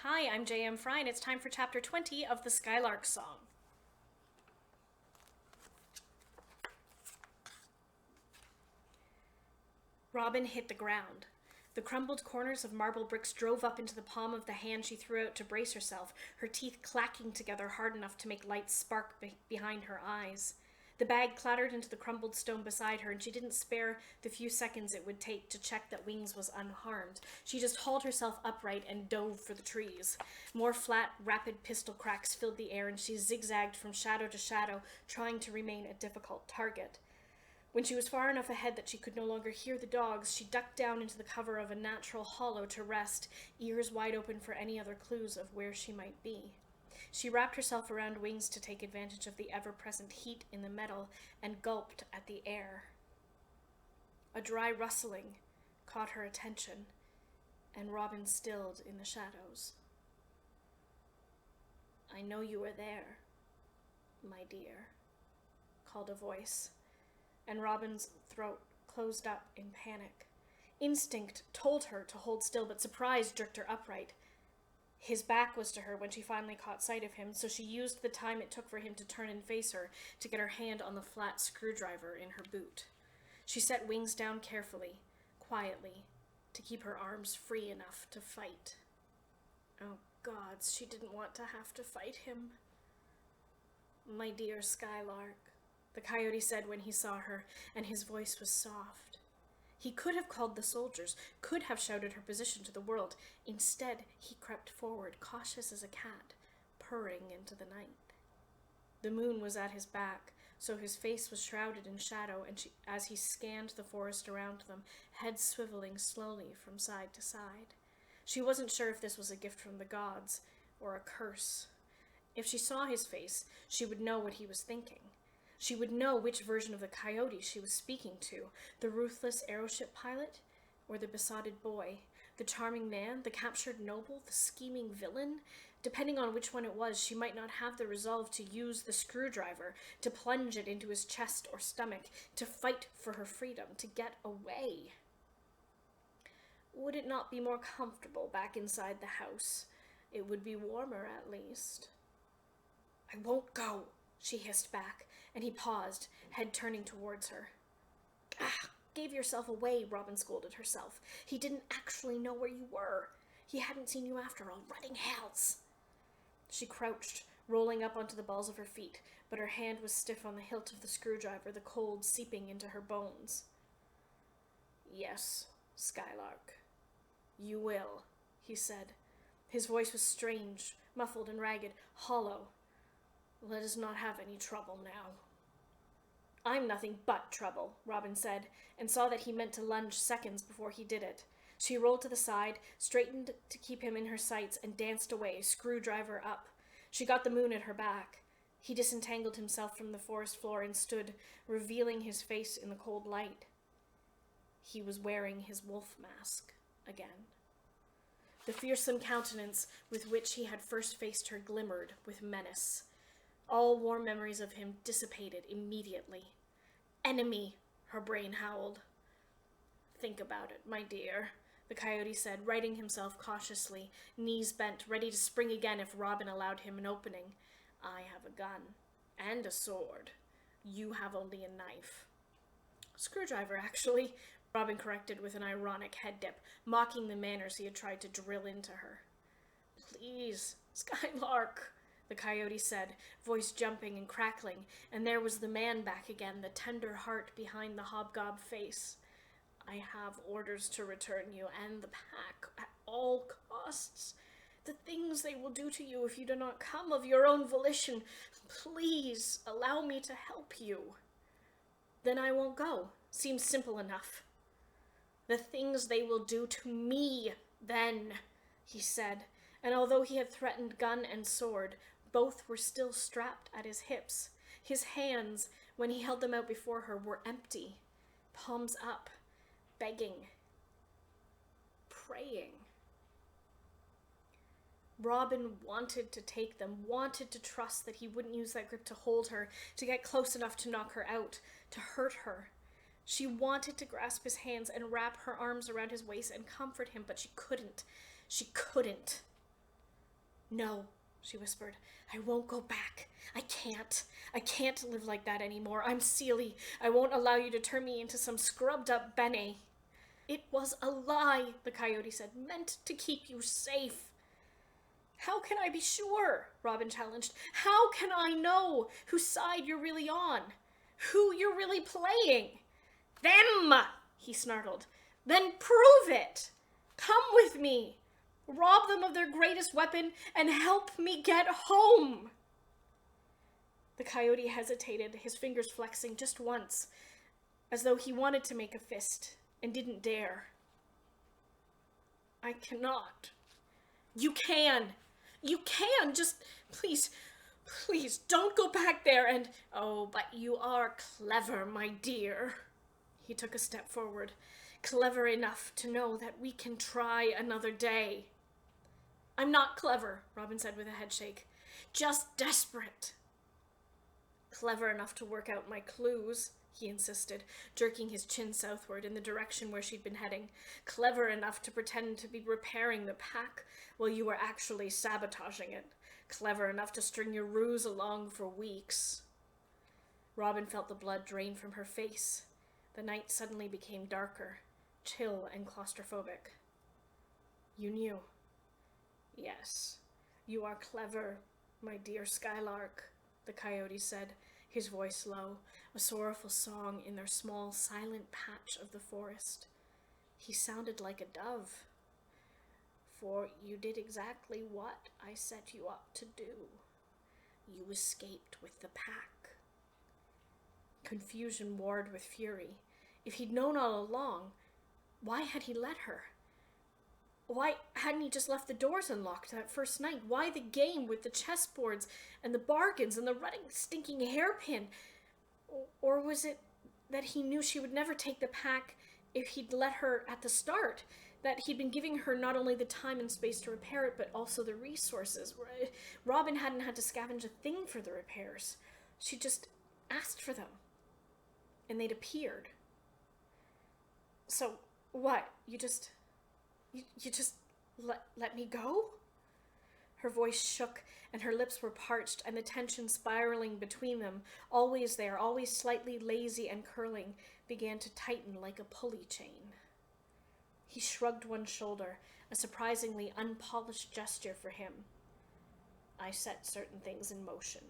Hi, I'm J.M. Frey, and it's time for Chapter 20 of the Skylark Song. Robin hit the ground. The crumbled corners of marble bricks drove up into the palm of the hand she threw out to brace herself, her teeth clacking together hard enough to make light spark behind her eyes. The bag clattered into the crumbled stone beside her, and she didn't spare the few seconds it would take to check that Wings was unharmed. She just hauled herself upright and dove for the trees. More flat, rapid pistol cracks filled the air, and she zigzagged from shadow to shadow, trying to remain a difficult target. When she was far enough ahead that she could no longer hear the dogs, she ducked down into the cover of a natural hollow to rest, ears wide open for any other clues of where she might be. She wrapped herself around Wings to take advantage of the ever-present heat in the metal and gulped at the air. A dry rustling caught her attention, and Robin stilled in the shadows. "I know you are there, my dear," called a voice, and Robin's throat closed up in panic. Instinct told her to hold still, but surprise jerked her upright. His back was to her when she finally caught sight of him, so she used the time it took for him to turn and face her to get her hand on the flat screwdriver in her boot. She set Wings down carefully, quietly, to keep her arms free enough to fight. Oh, gods, she didn't want to have to fight him. "My dear Skylark," the Coyote said when he saw her, and his voice was soft. He could have called the soldiers, could have shouted her position to the world. Instead, he crept forward, cautious as a cat, purring into the night. The moon was at his back, so his face was shrouded in shadow, and as he scanned the forest around them, head swiveling slowly from side to side. She wasn't sure if this was a gift from the gods or a curse. If she saw his face, she would know what he was thinking. She would know which version of the Coyote she was speaking to, the ruthless airship pilot or the besotted boy, the charming man, the captured noble, the scheming villain. Depending on which one it was, she might not have the resolve to use the screwdriver, to plunge it into his chest or stomach, to fight for her freedom, to get away. Would it not be more comfortable back inside the house? It would be warmer, at least. "I won't go," she hissed back, and he paused, head turning towards her. Gave yourself away," Robin scolded herself. "He didn't actually know where you were. He hadn't seen you after all. Running hells." She crouched, rolling up onto the balls of her feet, but her hand was stiff on the hilt of the screwdriver, the cold seeping into her bones. "Yes, Skylark, you will," he said. His voice was strange, muffled and ragged, hollow. "Let us not have any trouble now." "I'm nothing but trouble," Robin said, and saw that he meant to lunge seconds before he did it. She rolled to the side, straightened to keep him in her sights, and danced away, screwdriver up. She got the moon at her back. He disentangled himself from the forest floor and stood, revealing his face in the cold light. He was wearing his wolf mask again. The fearsome countenance with which he had first faced her glimmered with menace. All warm memories of him dissipated immediately. "Enemy," her brain howled. "Think about it, my dear," the Coyote said, righting himself cautiously, knees bent, ready to spring again if Robin allowed him an opening. "I have a gun and a sword. You have only a knife." "Screwdriver, actually," Robin corrected with an ironic head dip, mocking the manners he had tried to drill into her. "Please, Skylark," the Coyote said, voice jumping and crackling, and there was the man back again, the tender heart behind the hobgob face. "I have orders to return you and the pack at all costs. The things they will do to you if you do not come of your own volition. Please allow me to help you." "Then I won't go. Seems simple enough." "The things they will do to me, then," he said, and although he had threatened gun and sword, both were still strapped at his hips. His hands, when he held them out before her, were empty, palms up, begging, praying. Robin wanted to take them, wanted to trust that he wouldn't use that grip to hold her, to get close enough to knock her out, to hurt her. She wanted to grasp his hands and wrap her arms around his waist and comfort him, but she couldn't. She couldn't. No, she whispered. I won't go back. I can't. I can't live like that anymore. I'm Seelie. I won't allow you to turn me into some scrubbed-up bene. It was a lie, the coyote said, meant to keep you safe. How can I be sure? Robin challenged. How can I know whose side you're really on? Who you're really playing? Them, he snarled. Then prove it. Come with me. Rob them of their greatest weapon and help me get home. The coyote hesitated, his fingers flexing just once, as though he wanted to make a fist and didn't dare. I cannot. You can. You can. Just, please, please, don't go back there and... Oh, but you are clever, my dear. He took a step forward, clever enough to know that we can try another day. I'm not clever, Robin said with a headshake. Just desperate. Clever enough to work out my clues, he insisted, jerking his chin southward in the direction where she'd been heading. Clever enough to pretend to be repairing the pack while you were actually sabotaging it. Clever enough to string your ruse along for weeks. Robin felt the blood drain from her face. The night suddenly became darker, chill and claustrophobic. You knew. Yes, you are clever, my dear Skylark, the coyote said, his voice low, a sorrowful song in their small, silent patch of the forest. He sounded like a dove. For you did exactly what I set you up to do. You escaped with the pack. Confusion warred with fury. If he'd known all along, why had he let her? Why hadn't he just left the doors unlocked that first night? Why the game with the chessboards and the bargains and the running stinking hairpin? Or was it that he knew she would never take the pack if he'd let her at the start? That he'd been giving her not only the time and space to repair it, but also the resources. Robin hadn't had to scavenge a thing for the repairs. She just asked for them. And they'd appeared. So, what? You just let me go? Her voice shook, and her lips were parched, and the tension spiraling between them, always there, always slightly lazy and curling, began to tighten like a pulley chain. He shrugged one shoulder, a surprisingly unpolished gesture for him. I set certain things in motion.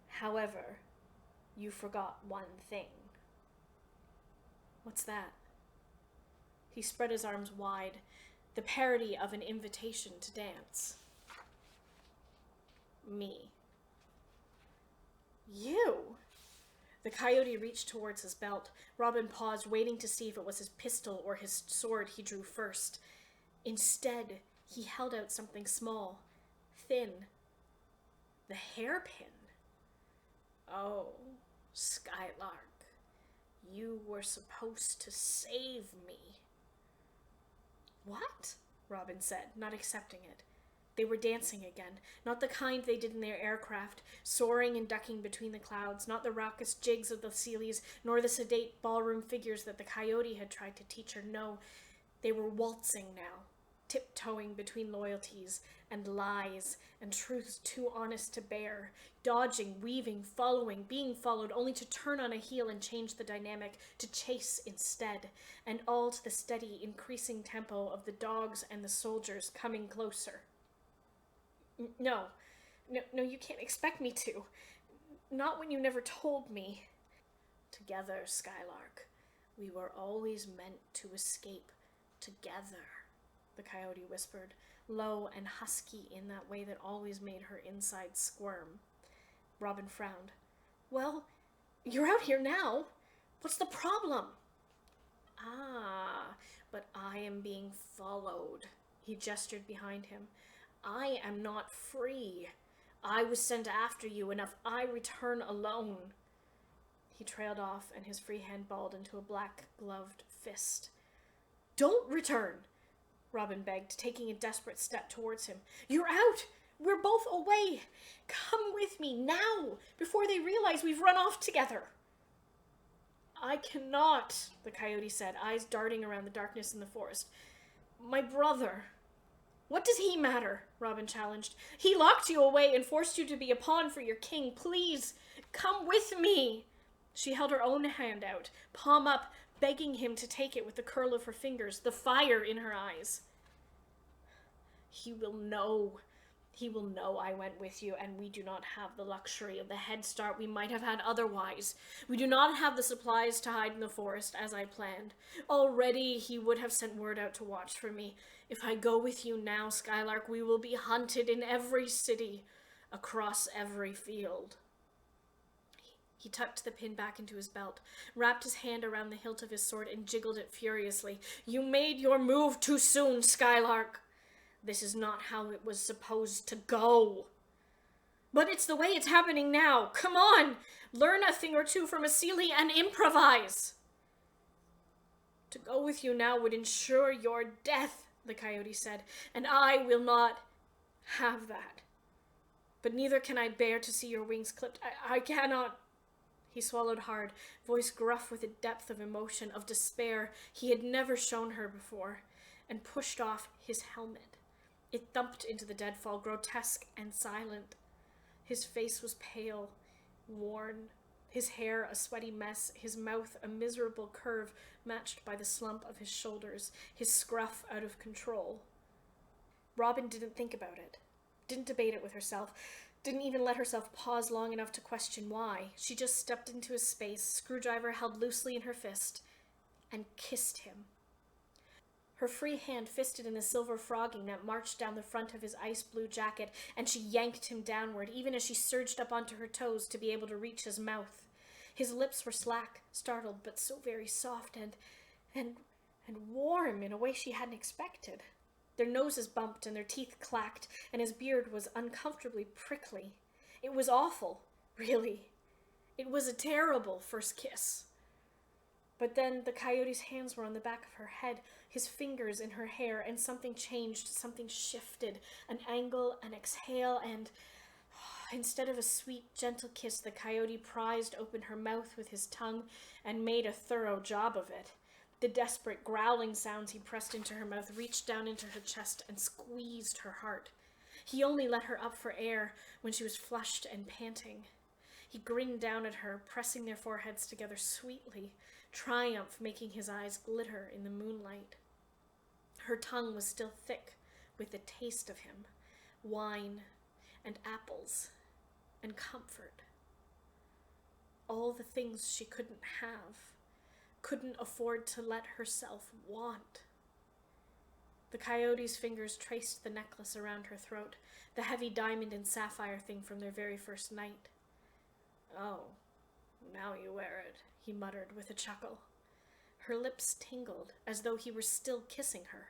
However, you forgot one thing. What's that? He spread his arms wide, the parody of an invitation to dance. Me. You? The coyote reached towards his belt. Robin paused, waiting to see if it was his pistol or his sword he drew first. Instead, he held out something small, thin. The hairpin. Oh, Skylark, you were supposed to save me. What? Robin said, not accepting it. They were dancing again, not the kind they did in their aircraft, soaring and ducking between the clouds, not the raucous jigs of the Seelies, nor the sedate ballroom figures that the coyote had tried to teach her. No, they were waltzing now, tiptoeing between loyalties and lies and truths too honest to bear, dodging, weaving, following, being followed, only to turn on a heel and change the dynamic, to chase instead, and all to the steady, increasing tempo of the dogs and the soldiers coming closer. No, you can't expect me to. Not when you never told me. Together, Skylark, we were always meant to escape together, the coyote whispered, low and husky in that way that always made her inside squirm. Robin frowned. Well, you're out here now. What's the problem? Ah, but I am being followed. He gestured behind him. I am not free. I was sent after you, and if I return alone... He trailed off, and his free hand balled into a black-gloved fist. Don't return, Robin begged, taking a desperate step towards him. You're out! We're both away! Come with me, now, before they realize we've run off together! I cannot, the coyote said, eyes darting around the darkness in the forest. My brother... What does he matter? Robin challenged. He locked you away and forced you to be a pawn for your king. Please, come with me. She held her own hand out, palm up, begging him to take it with the curl of her fingers, the fire in her eyes. He will know. He will know I went with you, and we do not have the luxury of the head start we might have had otherwise. We do not have the supplies to hide in the forest as I planned. Already he would have sent word out to watch for me. If I go with you now, Skylark, we will be hunted in every city, across every field. He tucked the pin back into his belt, wrapped his hand around the hilt of his sword, and jiggled it furiously. You made your move too soon, Skylark. This is not how it was supposed to go. But it's the way it's happening now. Come on! Learn a thing or two from Asili and improvise! To go with you now would ensure your death, the Coyote said, and I will not have that. But neither can I bear to see your wings clipped. I cannot. He swallowed hard, voice gruff with a depth of emotion, of despair he had never shown her before, and pushed off his helmet. It thumped into the deadfall, grotesque and silent. His face was pale, worn, his hair a sweaty mess, his mouth a miserable curve matched by the slump of his shoulders, his scruff out of control. Robin didn't think about it, didn't debate it with herself, didn't even let herself pause long enough to question why. She just stepped into his space, screwdriver held loosely in her fist, and kissed him. Her free hand fisted in the silver frogging that marched down the front of his ice-blue jacket, and she yanked him downward, even as she surged up onto her toes to be able to reach his mouth. His lips were slack, startled, but so very soft and warm in a way she hadn't expected. Their noses bumped and their teeth clacked, and his beard was uncomfortably prickly. It was awful, really. It was a terrible first kiss. But then the Coyote's hands were on the back of her head, his fingers in her hair, and something changed, something shifted, an angle, an exhale, and instead of a sweet, gentle kiss, the Coyote prized open her mouth with his tongue and made a thorough job of it. The desperate, growling sounds he pressed into her mouth reached down into her chest and squeezed her heart. He only let her up for air when she was flushed and panting. He grinned down at her, pressing their foreheads together sweetly, triumph making his eyes glitter in the moonlight. Her tongue was still thick with the taste of him, wine and apples and comfort. All the things she couldn't have, couldn't afford to let herself want. The Coyote's fingers traced the necklace around her throat, the heavy diamond and sapphire thing from their very first night. Oh, now you wear it, he muttered with a chuckle. Her lips tingled, as though he were still kissing her.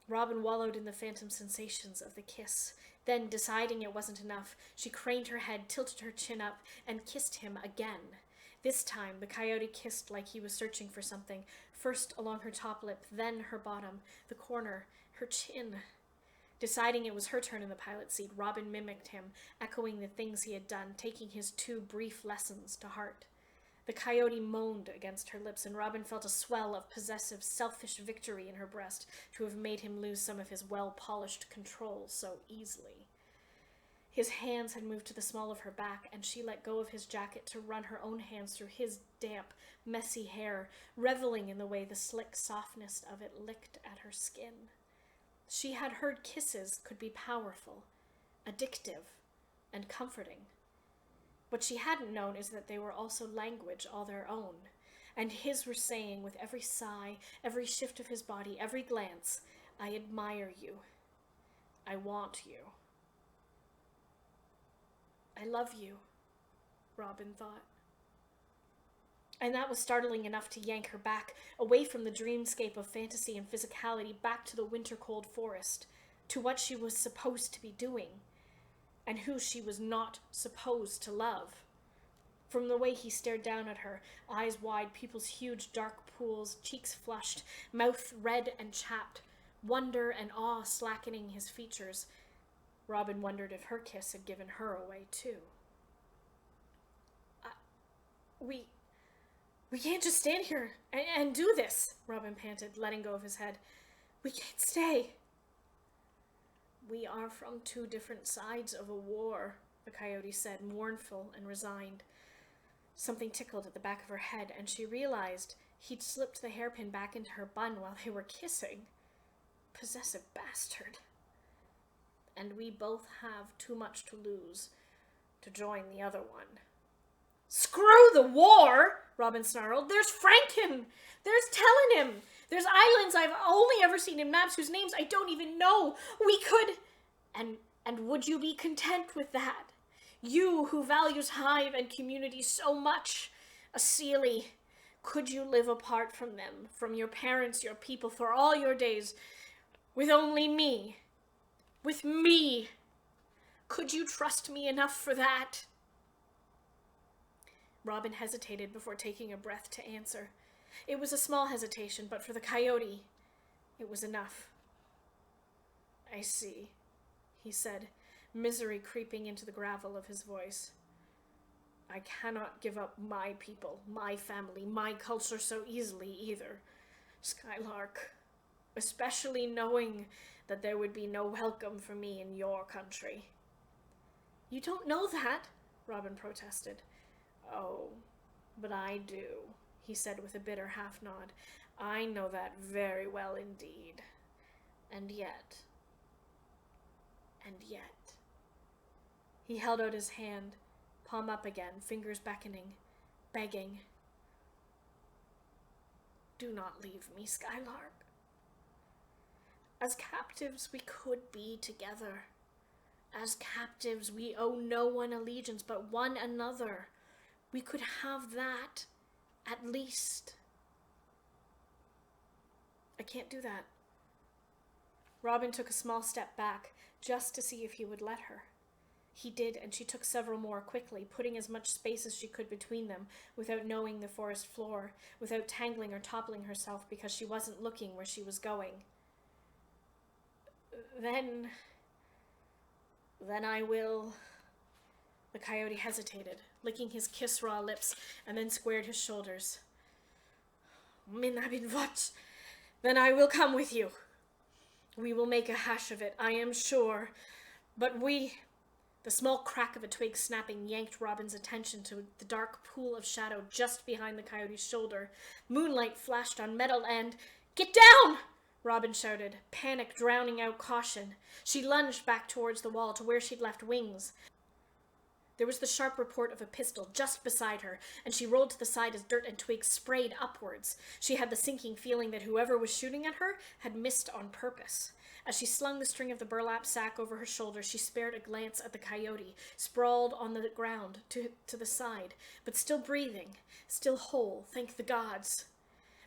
Robin wallowed in the phantom sensations of the kiss. Then, deciding it wasn't enough, she craned her head, tilted her chin up, and kissed him again. This time, the Coyote kissed like he was searching for something, first along her top lip, then her bottom, the corner, her chin. Deciding it was her turn in the pilot seat, Robin mimicked him, echoing the things he had done, taking his 2 brief lessons to heart. The Coyote moaned against her lips, and Robin felt a swell of possessive, selfish victory in her breast to have made him lose some of his well-polished control so easily. His hands had moved to the small of her back, and she let go of his jacket to run her own hands through his damp, messy hair, reveling in the way the slick softness of it licked at her skin. She had heard kisses could be powerful, addictive, and comforting. What she hadn't known is that they were also language all their own, and his were saying with every sigh, every shift of his body, every glance, I admire you. I want you. I love you, Robin thought. And that was startling enough to yank her back, away from the dreamscape of fantasy and physicality, back to the winter-cold forest, to what she was supposed to be doing, and who she was not supposed to love. From the way he stared down at her, eyes wide, pupils huge, dark pools, cheeks flushed, mouth red and chapped, wonder and awe slackening his features, Robin wondered if her kiss had given her away, too. We can't just stand here and do this, Robin panted, letting go of his head. We can't stay. We are from two different sides of a war, the coyote said, mournful and resigned. Something tickled at the back of her head, and she realized he'd slipped the hairpin back into her bun while they were kissing. Possessive bastard. And we both have too much to lose to join the other one. Screw the war, Robin snarled. There's Franken. There's Telenim. There's islands I've only ever seen in maps whose names I don't even know. We could... And would you be content with that? You who values hive and community so much. A Seelie. Could you live apart from them, from your parents, your people, for all your days, with only me? With me? Could you trust me enough for that? Robin hesitated before taking a breath to answer. It was a small hesitation, but for the coyote, it was enough. I see, he said, misery creeping into the gravel of his voice. I cannot give up my people, my family, my culture so easily either, Skylark, especially knowing that there would be no welcome for me in your country. You don't know that, Robin protested. Oh, but I do, he said with a bitter half-nod. I know that very well indeed. And yet... He held out his hand, palm up again, fingers beckoning, begging. Do not leave me, Skylark. As captives, we could be together. As captives, we owe no one allegiance but one another. We could have that, at least. I can't do that. Robin took a small step back, just to see if he would let her. He did, and she took several more quickly, putting as much space as she could between them, without knowing the forest floor, without tangling or toppling herself because she wasn't looking where she was going. Then I will... The coyote hesitated, licking his kiss-raw lips, and then squared his shoulders. Minabinvot, then I will come with you. We will make a hash of it, I am sure. But we... The small crack of a twig snapping yanked Robin's attention to the dark pool of shadow just behind the coyote's shoulder. Moonlight flashed on metal and... Get down! Robin shouted, panic drowning out caution. She lunged back towards the wall to where she'd left Wings. There was the sharp report of a pistol just beside her, and she rolled to the side as dirt and twigs sprayed upwards. She had the sinking feeling that whoever was shooting at her had missed on purpose. As she slung the string of the burlap sack over her shoulder, she spared a glance at the coyote, sprawled on the ground to the side, but still breathing, still whole, thank the gods.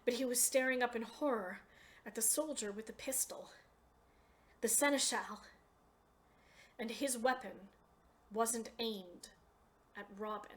But he was staring up in horror at the soldier with the pistol, the seneschal, and his weapon wasn't aimed at Robin.